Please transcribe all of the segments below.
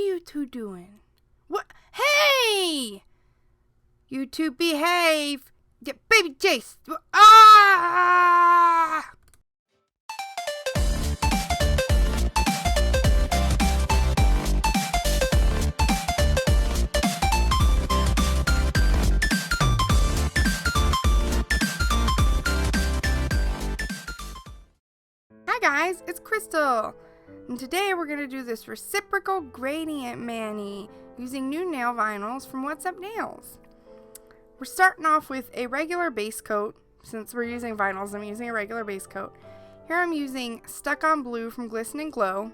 you two doing? What? Hey! You two behave! Yeah, baby Jace! Ah! Hi guys, it's Crystal, and today we're going to do this reciprocal gradient mani using new nail vinyls from What's Up Nails. We're starting off with a regular base coat. Since we're using vinyls, I'm using a regular base coat. Here I'm using Stuck on Blue from Glisten and Glow.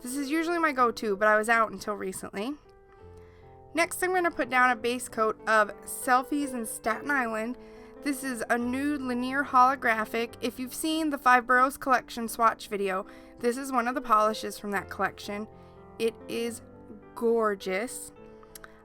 This is usually my go-to, but I was out until recently. Next I'm going to put down a base coat of Selfies in Staten Island. This is a nude linear holographic. If you've seen the 5 Boroughs collection swatch video, this is one of the polishes from that collection. It is gorgeous.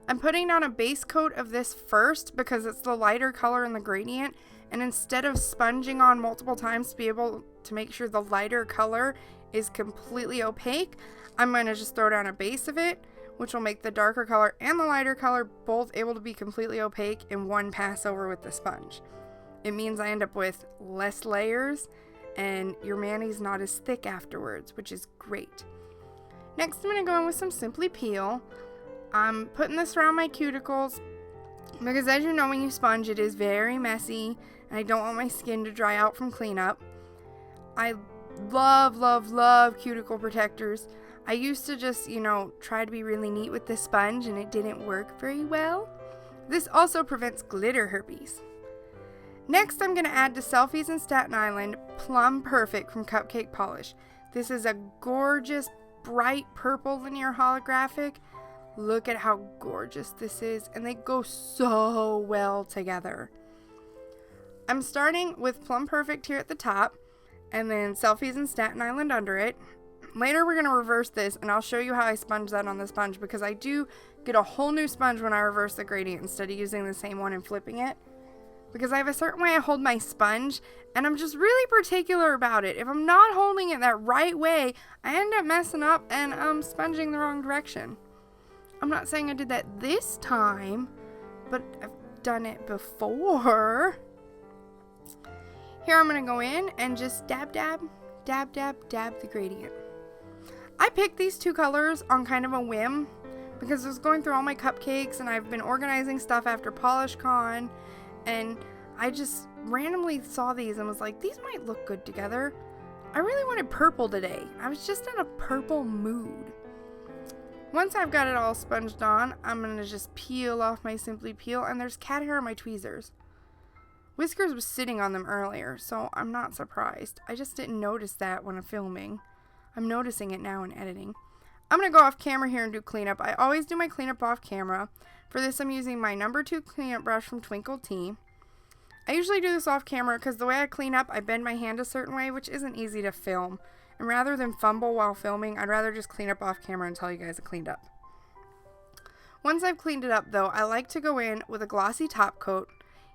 I'm putting down a base coat of this first because it's the lighter color in the gradient, and instead of sponging on multiple times to be able to make sure the lighter color is completely opaque, I'm going to just throw down a base of it, which will make the darker color and the lighter color both able to be completely opaque in one pass over with the sponge. It means I end up with less layers and your mani's not as thick afterwards, which is great. Next I'm going to go in with some Simply Peel. I'm putting this around my cuticles because, as you know, when you sponge it is very messy and I don't want my skin to dry out from cleanup. I love cuticle protectors. I used to just, try to be really neat with this sponge and it didn't work very well. This also prevents glitter herpes. Next, I'm going to add to Selfies in Staten Island Plum Perfect from Cupcake Polish. This is a gorgeous, bright purple linear holographic. Look at how gorgeous this is, and they go so well together. I'm starting with Plum Perfect here at the top, and then Selfies in Staten Island under it. Later we're going to reverse this and I'll show you how I sponge that on the sponge, because I do get a whole new sponge when I reverse the gradient instead of using the same one and flipping it. Because I have a certain way I hold my sponge and I'm just really particular about it. If I'm not holding it that right way, I end up messing up and I'm sponging the wrong direction. I'm not saying I did that this time, but I've done it before. Here I'm going to go in and just dab the gradient. I picked these two colors on kind of a whim because I was going through all my cupcakes and I've been organizing stuff after PolishCon, and I just randomly saw these and was like, these might look good together. I really wanted purple today. I was just in a purple mood. Once I've got it all sponged on, I'm going to just peel off my Simply Peel, and there's cat hair on my tweezers. Whiskers was sitting on them earlier, so I'm not surprised. I just didn't notice that when I'm filming. I'm noticing it now in editing. I'm going to go off camera here and do cleanup. I always do my cleanup off camera. For this, I'm using my number 2 cleanup brush from Twinkle Tea. I usually do this off camera because the way I clean up, I bend my hand a certain way, which isn't easy to film. And rather than fumble while filming, I'd rather just clean up off camera and tell you guys I cleaned up. Once I've cleaned it up, though, I like to go in with a glossy top coat.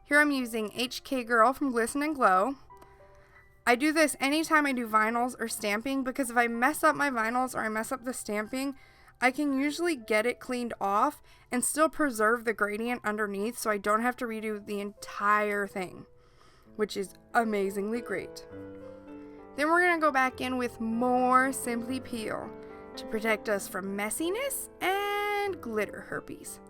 Here I'm using HK Girl from Glisten and Glow. I do this anytime I do vinyls or stamping, because if I mess up my vinyls or I mess up the stamping, I can usually get it cleaned off and still preserve the gradient underneath, so I don't have to redo the entire thing, which is amazingly great. Then we're going to go back in with more Simply Peel to protect us from messiness and glitter herpes.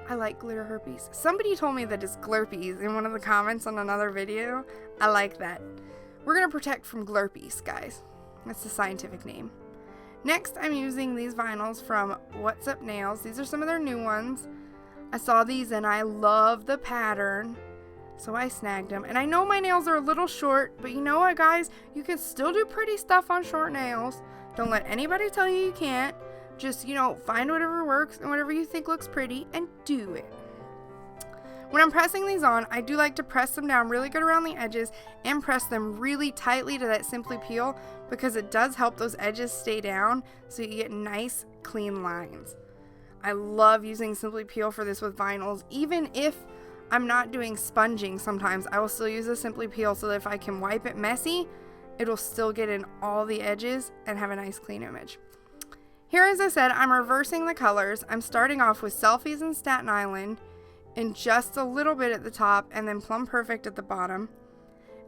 I like glitter herpes. Somebody told me that it's glurpies in one of the comments on another video. I like that. We're going to protect from glurpies, guys. That's the scientific name. Next, I'm using these vinyls from What's Up Nails. These are some of their new ones. I saw these and I love the pattern, so I snagged them. And I know my nails are a little short, but you know what, guys? You can still do pretty stuff on short nails. Don't let anybody tell you you can't. Just, find whatever works and whatever you think looks pretty and do it. When I'm pressing these on, I do like to press them down really good around the edges and press them really tightly to that Simply Peel, because it does help those edges stay down so you get nice, clean lines. I love using Simply Peel for this with vinyls. Even if I'm not doing sponging sometimes, I will still use a Simply Peel so that if I can wipe it messy, it'll still get in all the edges and have a nice clean image. Here, as I said, I'm reversing the colors. I'm starting off with Selfies in Staten Island and just a little bit at the top, and then Plum Perfect at the bottom.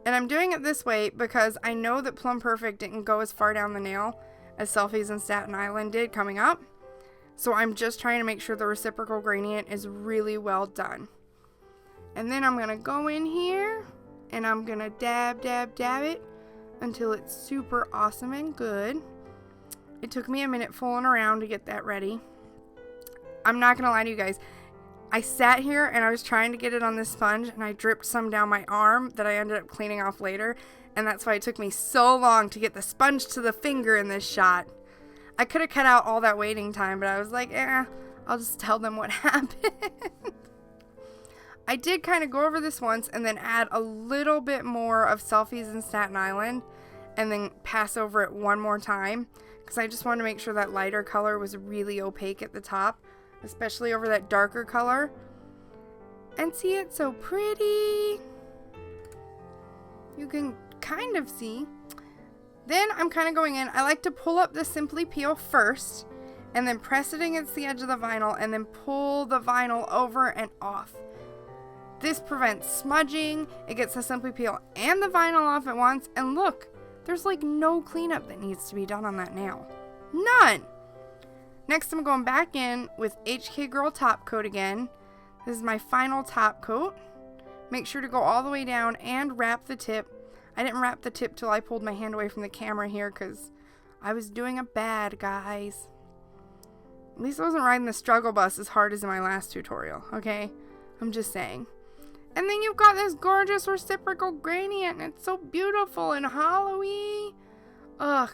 And I'm doing it this way because I know that Plum Perfect didn't go as far down the nail as Selfies in Staten Island did coming up. So I'm just trying to make sure the reciprocal gradient is really well done. And then I'm going to go in here and I'm going to dab, dab, dab it until it's super awesome and good. It took me a minute fooling around to get that ready. I'm not going to lie to you guys. I sat here and I was trying to get it on this sponge and I dripped some down my arm that I ended up cleaning off later. And that's why it took me so long to get the sponge to the finger in this shot. I could have cut out all that waiting time, but I was like, I'll just tell them what happened. I did kind of go over this once and then add a little bit more of Selfies in Staten Island and then pass over it one more time because I just wanted to make sure that lighter color was really opaque at the top, especially over that darker color. And see, it's so pretty. You can kind of see. Then I'm kind of going in. I like to pull up the Simply Peel first and then press it against the edge of the vinyl and then pull the vinyl over and off. This prevents smudging. It gets the Simply Peel and the vinyl off at once. And look, there's like no cleanup that needs to be done on that nail. None. Next, I'm going back in with HK Girl Top Coat again. This is my final top coat. Make sure to go all the way down and wrap the tip. I didn't wrap the tip till I pulled my hand away from the camera here because I was doing it bad, guys. At least I wasn't riding the struggle bus as hard as in my last tutorial, okay? I'm just saying. And then you've got this gorgeous reciprocal gradient, and it's so beautiful and hollowy. Ugh.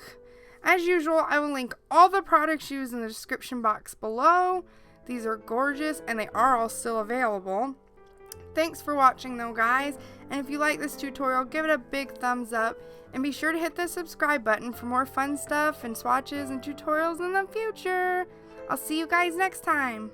As usual, I will link all the products used in the description box below. These are gorgeous, and they are all still available. Thanks for watching though, guys, and if you like this tutorial, give it a big thumbs up, and be sure to hit the subscribe button for more fun stuff and swatches and tutorials in the future. I'll see you guys next time.